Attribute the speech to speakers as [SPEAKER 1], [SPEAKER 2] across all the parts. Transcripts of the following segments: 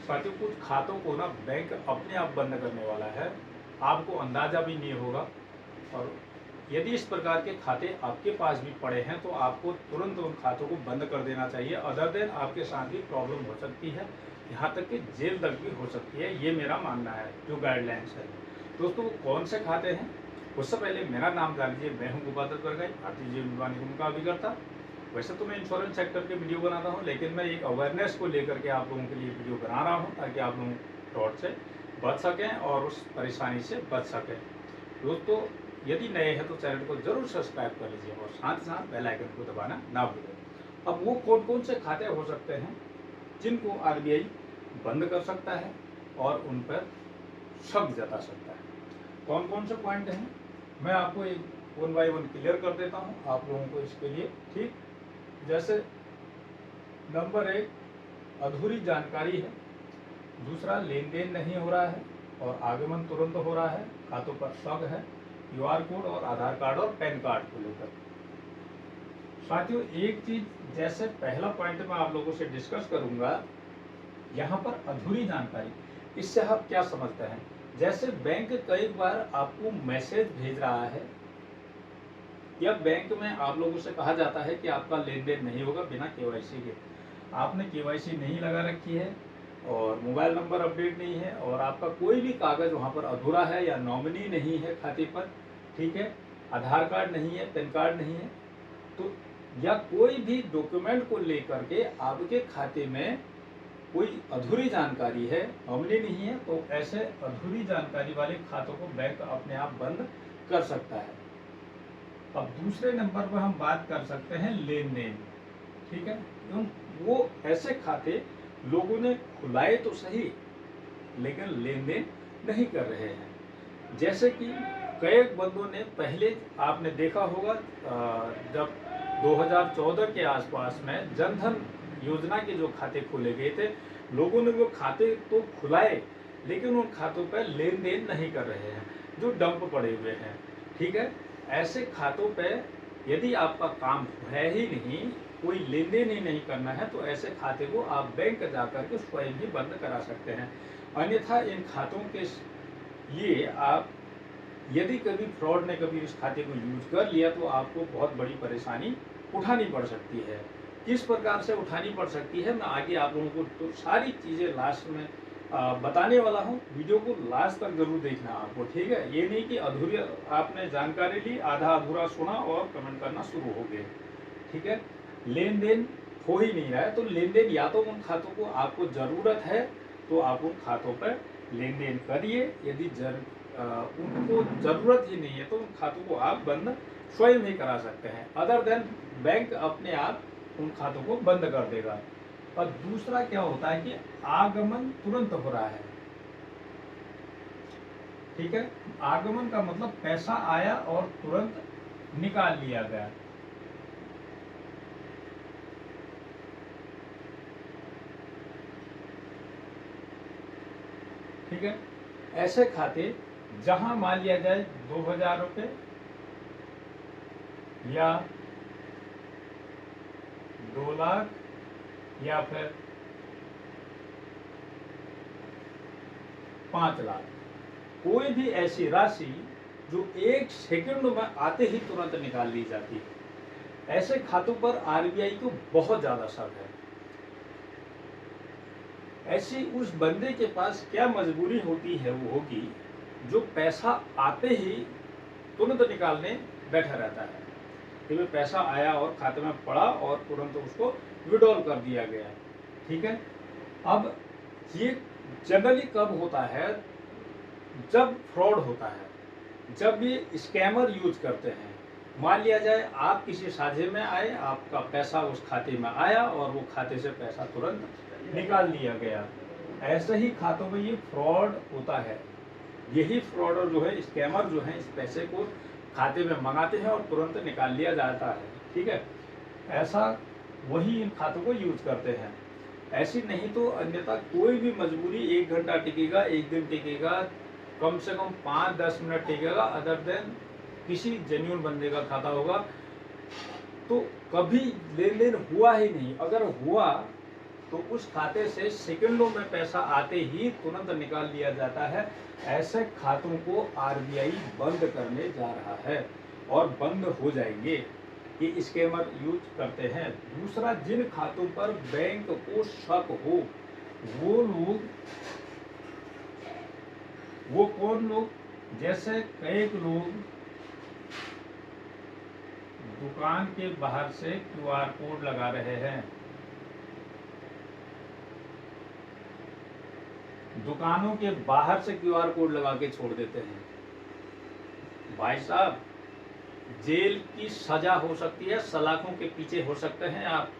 [SPEAKER 1] साथियों कुछ खातों को ना बैंक अपने आप बंद करने वाला है, आपको अंदाजा भी नहीं होगा। और यदि इस प्रकार के खाते आपके पास भी पड़े हैं तो आपको तुरंत उन खातों को बंद कर देना चाहिए। अदर देन आपके साथ भी प्रॉब्लम हो सकती है, यहाँ तक कि जेल तक भी हो सकती है। ये मेरा मानना है, जो गाइडलाइंस है। दोस्तों वो कौन से खाते हैं, उससे पहले मेरा नाम जान लीजिए। मैं हूँ गोपाल दत्त बरगाई, भारतीय जीवन बीमा निगम का अभिकर्ता। वैसे तो मैं इंश्योरेंस सेक्टर के वीडियो बनाता हूँ, लेकिन मैं एक अवेयरनेस को लेकर के आप लोगों के लिए वीडियो बना रहा हूँ, ताकि आप लोग फ्रॉड से बच सकें और उस परेशानी से बच सकें। दोस्तों यदि नए हैं तो चैनल को जरूर सब्सक्राइब कर लीजिए और साथ ही साथ बेल आइकन को दबाना ना भूलें। अब वो कौन कौन से खाते हो सकते हैं जिनको आरबीआई बंद कर सकता है और उन पर शक जता सकता है, कौन कौन से पॉइंट हैं, मैं आपको एक वन बाय वन क्लियर कर देता हूं आप लोगों को इसके लिए। ठीक, जैसे नंबर 1 अधूरी जानकारी है, दूसरा लेन देन नहीं हो रहा है और आगमन तुरंत हो रहा है, खातों पर शक है, क्यूआर कोड और आधार कार्ड और पैन कार्ड को लेकर। साथियों एक चीज, जैसे पहला पॉइंट मैं आप लोगों से डिस्कस करूंगा, यहाँ पर अधूरी जानकारी, इससे आप क्या समझते हैं। जैसे बैंक कई बार आपको मैसेज भेज रहा है या बैंक में आप लोगों से कहा जाता है कि आपका लेन देन नहीं होगा बिना केवाईसी के। आपने केवाईसी नहीं लगा रखी है और मोबाइल नंबर अपडेट नहीं है और आपका कोई भी कागज वहाँ पर अधूरा है या नॉमिनी नहीं है खाते पर, ठीक है, आधार कार्ड नहीं है, पैन कार्ड नहीं है, तो या कोई भी डॉक्यूमेंट को लेकर के आपके खाते में कोई अधूरी जानकारी है, नॉमिनी नहीं है, तो ऐसे अधूरी जानकारी वाले खातों को बैंक अपने आप बंद कर सकता है। अब दूसरे नंबर पर हम बात कर सकते हैं लेन देन, ठीक है। वो ऐसे खाते लोगों ने खुलाए तो सही, लेकिन लेन देन नहीं कर रहे हैं। जैसे कि कई बंदों ने पहले, आपने देखा होगा जब 2014 के आसपास में जनधन योजना के जो खाते खोले गए थे, लोगों ने वो खाते तो खुलाए लेकिन उन खातों पर लेन देन नहीं कर रहे हैं, जो डंप पड़े हुए हैं, ठीक है। ऐसे खातों पे यदि आपका काम है ही नहीं, कोई लेन देन ही नहीं करना है, तो ऐसे खाते को आप बैंक जाकर के स्वयं ही बंद करा सकते हैं। अन्यथा इन खातों के लिए आप, यदि कभी फ्रॉड ने कभी इस खाते को यूज कर लिया तो आपको बहुत बड़ी परेशानी उठानी पड़ सकती है। किस प्रकार से उठानी पड़ सकती है, मैं आगे आप लोगों को तो सारी चीज़ें लास्ट में बताने वाला हूँ। वीडियो को लास्ट तक जरूर देखना आपको, ठीक है। ये नहीं कि अधूरी आपने जानकारी ली, आधा अधूरा सुना और कमेंट करना शुरू हो गए, ठीक है। लेन देन हो ही नहीं रहा है, तो लेन देन या तो उन खातों को आपको ज़रूरत है तो आप उन खातों पर लेन देन करिए, यदि उनको ज़रूरत ही नहीं है तो उन खातों को आप बंद स्वयं ही करा सकते हैं। अदर देन बैंक अपने आप उन खातों को बंद कर देगा। और दूसरा क्या होता है कि आगमन तुरंत हो रहा है, ठीक है। आगमन का मतलब पैसा आया और तुरंत निकाल लिया गया। ठीक है, ऐसे खाते जहां मान लिया जाए 2000 रुपये या 2 लाख या फिर 5 लाख, कोई भी ऐसी राशि जो 1 सेकंड में आते ही तुरंत निकाल ली जाती है, ऐसे खातों पर आरबीआई को बहुत ज्यादा शक है। ऐसी उस बंदे के पास क्या मजबूरी होती है, वो होगी जो पैसा आते ही तुरंत निकालने बैठा रहता है कि भाई पैसा आया और खाते में पड़ा और तुरंत उसको विड्रॉल कर दिया गया, ठीक है। अब ये जनरली कब होता है, जब फ्रॉड होता है, जब ये स्कैमर यूज करते हैं। मान लिया जाए आप किसी साझे में आए, आपका पैसा उस खाते में आया और वो खाते से पैसा तुरंत निकाल लिया गया। ऐसे ही खातों में ये फ्रॉड होता है। यही फ्रॉडर जो है, स्कैमर जो है, इस पैसे को खाते में मंगाते हैं और तुरंत निकाल लिया जाता है, ठीक है। ऐसा वही इन खातों को यूज करते हैं। ऐसी नहीं तो अन्यथा कोई भी मजबूरी 1 घंटा टिकेगा, 1 दिन टिकेगा, कम से कम 5-10 मिनट टिकेगा, अदर देन किसी जेन्युइन बंदे का खाता होगा तो कभी लेन देन हुआ ही नहीं। अगर हुआ तो उस खाते से सेकंडों में पैसा आते ही तुरंत निकाल लिया जाता है। ऐसे खातों को आरबीआई बंद करने जा रहा है और बंद हो जाएंगे। ये स्कैमर यूज करते हैं। दूसरा, जिन खातों पर बैंक को शक हो वो कौन लोग, जैसे कई लोग दुकान के बाहर से क्यूआर कोड लगा रहे हैं। दुकानों के बाहर से क्यूआर कोड लगा के छोड़ देते हैं। भाई साहब, जेल की सजा हो सकती है, सलाखों के पीछे हो सकते हैं आप।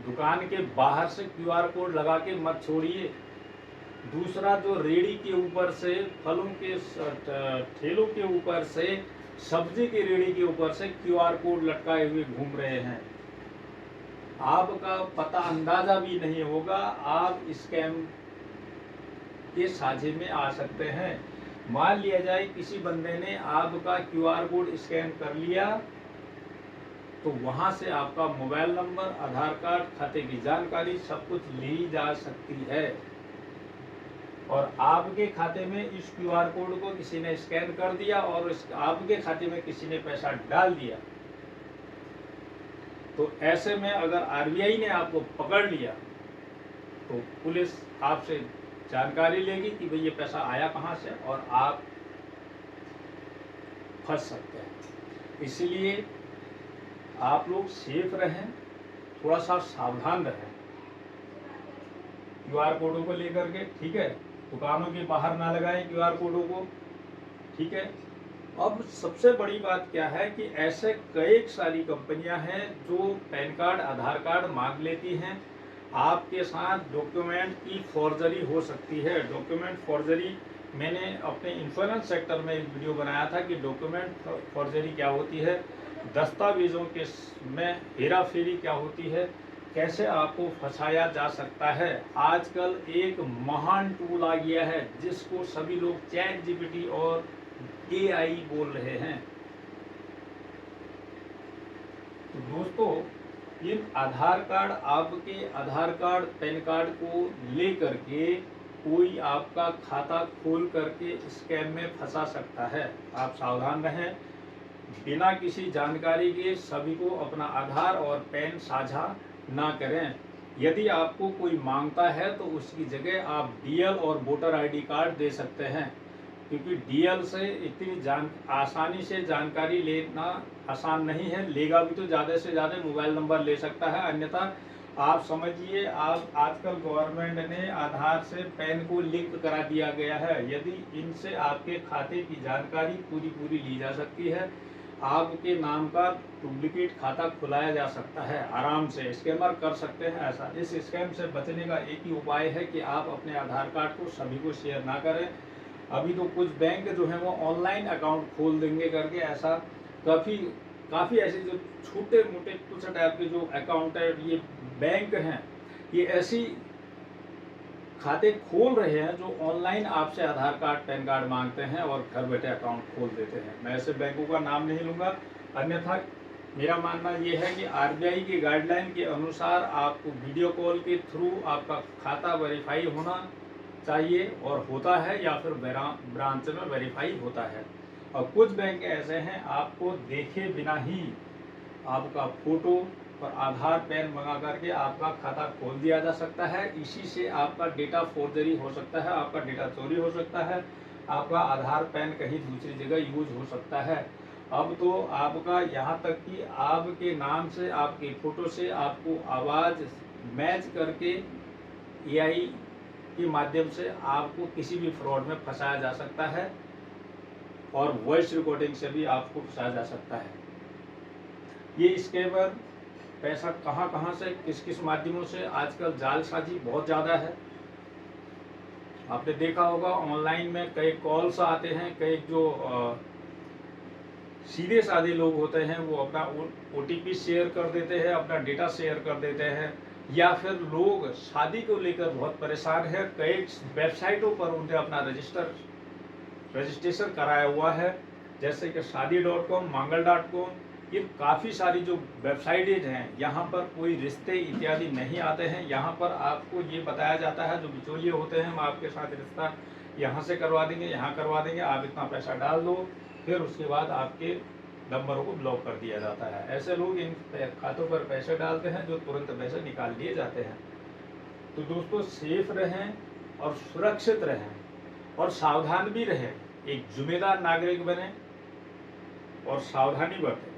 [SPEAKER 1] दुकान के बाहर से क्यूआर कोड लगा के मत छोड़िए। दूसरा, जो रेड़ी के ऊपर से, फलों के ठेलों के ऊपर से, सब्जी की रेड़ी के ऊपर से क्यूआर कोड लटकाए हुए घूम रहे हैं, आपका पता अंदाजा भी नहीं होगा, आप स्कैम के साझे में आ सकते हैं। मान लिया जाए किसी बंदे ने आपका क्यूआर कोड स्कैन कर लिया, तो वहां से आपका मोबाइल नंबर, आधार कार्ड, खाते की जानकारी सब कुछ ली जा सकती है। और आपके खाते में इस क्यूआर कोड को किसी ने स्कैन कर दिया और आपके खाते में किसी ने पैसा डाल दिया, तो ऐसे में अगर आरबीआई ने आपको पकड़ लिया तो पुलिस आपसे जानकारी लेगी कि भाई ये पैसा आया कहाँ से, और आप फंस सकते हैं। इसलिए आप लोग सेफ रहें, थोड़ा सा सावधान रहें क्यूआर कोडों को लेकर के, ठीक है। दुकानों के बाहर ना लगाएं क्यूआर कोडों को, ठीक है। अब सबसे बड़ी बात क्या है कि ऐसे कई सारी कंपनियां हैं जो पैन कार्ड, आधार कार्ड मांग लेती हैं। आपके साथ डॉक्यूमेंट की फॉर्जरी हो सकती है। डॉक्यूमेंट फॉर्जरी, मैंने अपने इंश्योरेंस सेक्टर में एक वीडियो बनाया था कि डॉक्यूमेंट फॉर्जरी क्या होती है, दस्तावेजों के में हेरा फेरी क्या होती है, कैसे आपको फंसाया जा सकता है। आजकल एक महान टूल आ गया है जिसको सभी लोग चैट जीपीटी और एआई बोल रहे हैं। तो दोस्तों, इन आधार कार्ड, आपके आधार कार्ड, पैन कार्ड को लेकर के कोई आपका खाता खोल करके स्कैम में फंसा सकता है। आप सावधान रहें, बिना किसी जानकारी के सभी को अपना आधार और पैन साझा ना करें। यदि आपको कोई मांगता है तो उसकी जगह आप डीएल और वोटर आईडी कार्ड दे सकते हैं, क्योंकि डीएल से इतनी आसानी से जानकारी लेना आसान नहीं है। लेगा भी तो ज़्यादा से ज़्यादा मोबाइल नंबर ले सकता है, अन्यथा आप समझिए, आप आजकल गवर्नमेंट ने आधार से पैन को लिंक करा दिया गया है। यदि इनसे आपके खाते की जानकारी पूरी ली जा सकती है, आपके नाम का डुप्लीकेट खाता खुलाया जा सकता है आराम से। स्कैमर कर सकते हैं ऐसा। इस स्कैम से बचने का एक ही उपाय है कि आप अपने आधार कार्ड को सभी को शेयर ना करें। अभी तो कुछ बैंक जो है वो ऑनलाइन अकाउंट खोल देंगे करके, ऐसा काफ़ी ऐसे जो छोटे मोटे कुछ टाइप के जो अकाउंट है, ये बैंक हैं, ये ऐसी खाते खोल रहे हैं जो ऑनलाइन आपसे आधार कार्ड, पैन कार्ड मांगते हैं और घर बैठे अकाउंट खोल देते हैं। मैं ऐसे बैंकों का नाम नहीं लूँगा, अन्यथा मेरा मानना ये है कि आरबीआई की गाइडलाइन के अनुसार आपको वीडियो कॉल के थ्रू आपका खाता वेरीफाई होना चाहिए, और होता है, या फिर ब्रांच में वेरीफाई होता है। और कुछ बैंक ऐसे हैं आपको देखे बिना ही आपका फोटो और आधार, पैन मंगा करके आपका खाता खोल दिया जा सकता है। इसी से आपका डेटा फोर्जरी हो सकता है, आपका डेटा चोरी हो सकता है, आपका आधार, पैन कहीं दूसरी जगह यूज हो सकता है। अब तो आपका यहाँ तक कि आपके नाम से, आपके फोटो से आपको आवाज़ मैच करके एआई के माध्यम से आपको किसी भी फ्रॉड में फंसाया जा सकता है, और वॉइस रिकॉर्डिंग से भी आपको फंसाया जा सकता है। ये स्कैमर पैसा कहाँ से, किस माध्यमों से, आजकल जालसाजी बहुत ज़्यादा है। आपने देखा होगा ऑनलाइन में कई कॉल्स आते हैं, कई जो सीधे साधे लोग होते हैं वो अपना ओटीपी शेयर कर देते हैं, अपना डेटा शेयर कर देते हैं, या फिर लोग शादी को लेकर बहुत परेशान है। कई वेबसाइटों पर उन्हें अपना रजिस्ट्रेशन कराया हुआ है, जैसे कि शादी.com, मंगल.com, ये काफ़ी सारी जो वेबसाइटेज हैं, यहाँ पर कोई रिश्ते इत्यादि नहीं आते हैं। यहाँ पर आपको ये बताया जाता है, जो बिचौलिए होते हैं, हम आपके साथ रिश्ता यहाँ से करवा देंगे, यहाँ करवा देंगे, आप इतना पैसा डाल दो, फिर उसके बाद आपके नंबरों को ब्लॉक कर दिया जाता है। ऐसे लोग इन खातों पर पैसे डालते हैं जो तुरंत पैसे निकाल लिए जाते हैं। तो दोस्तों, सेफ रहें और सुरक्षित रहें और सावधान भी रहें। एक जिम्मेदार नागरिक बने और सावधानी बरतें।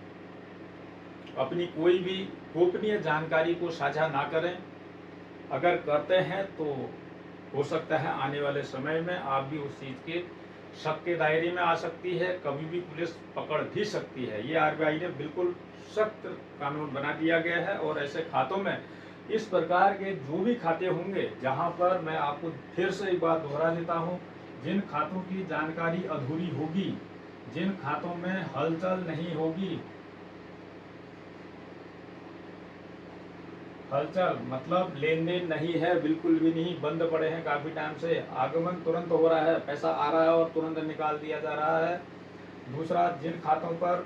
[SPEAKER 1] अपनी कोई भी गोपनीय जानकारी को साझा ना करें। अगर करते हैं तो हो सकता है आने वाले समय में आप भी उस चीज़ के शक के दायरे में आ सकती है, कभी भी पुलिस पकड़ भी सकती है। ये आरबीआई ने बिल्कुल सख्त कानून बना दिया गया है। और ऐसे खातों में इस प्रकार के जो भी खाते होंगे, जहां पर मैं आपको फिर से एक बात दोहरा देता हूं, जिन खातों की जानकारी अधूरी होगी, जिन खातों में हलचल नहीं होगी, हलचल मतलब लेन देन नहीं है, बिल्कुल भी नहीं, बंद पड़े हैं काफी टाइम से, आगमन तुरंत हो रहा है, पैसा आ रहा है और तुरंत निकाल दिया जा रहा है। दूसरा, जिन खातों पर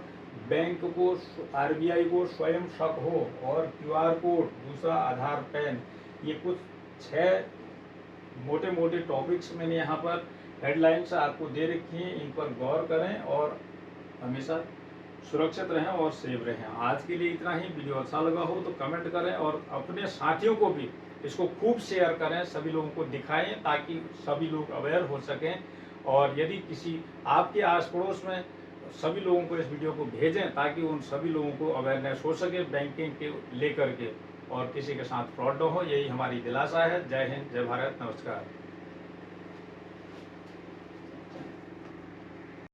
[SPEAKER 1] बैंक को, आरबीआई को स्वयं शक हो, और क्यूआर कोड, दूसरा आधार, पैन, ये कुछ 6 मोटे मोटे टॉपिक्स मैंने यहाँ पर हेडलाइंस आपको दे रखी हैं। इन पर गौर करें और हमेशा सुरक्षित रहें और सेफ रहें। आज के लिए इतना ही। वीडियो अच्छा लगा हो तो कमेंट करें और अपने साथियों को भी इसको खूब शेयर करें, सभी लोगों को दिखाएं ताकि सभी लोग अवेयर हो सकें। और यदि किसी आपके आस पड़ोस में, सभी लोगों को इस वीडियो को भेजें ताकि उन सभी लोगों को अवेयरनेस हो सके बैंकिंग के लेकर के, और किसी के साथ फ्रॉड न हो। यही हमारी दिलासा है। जय हिंद, जय भारत, नमस्कार।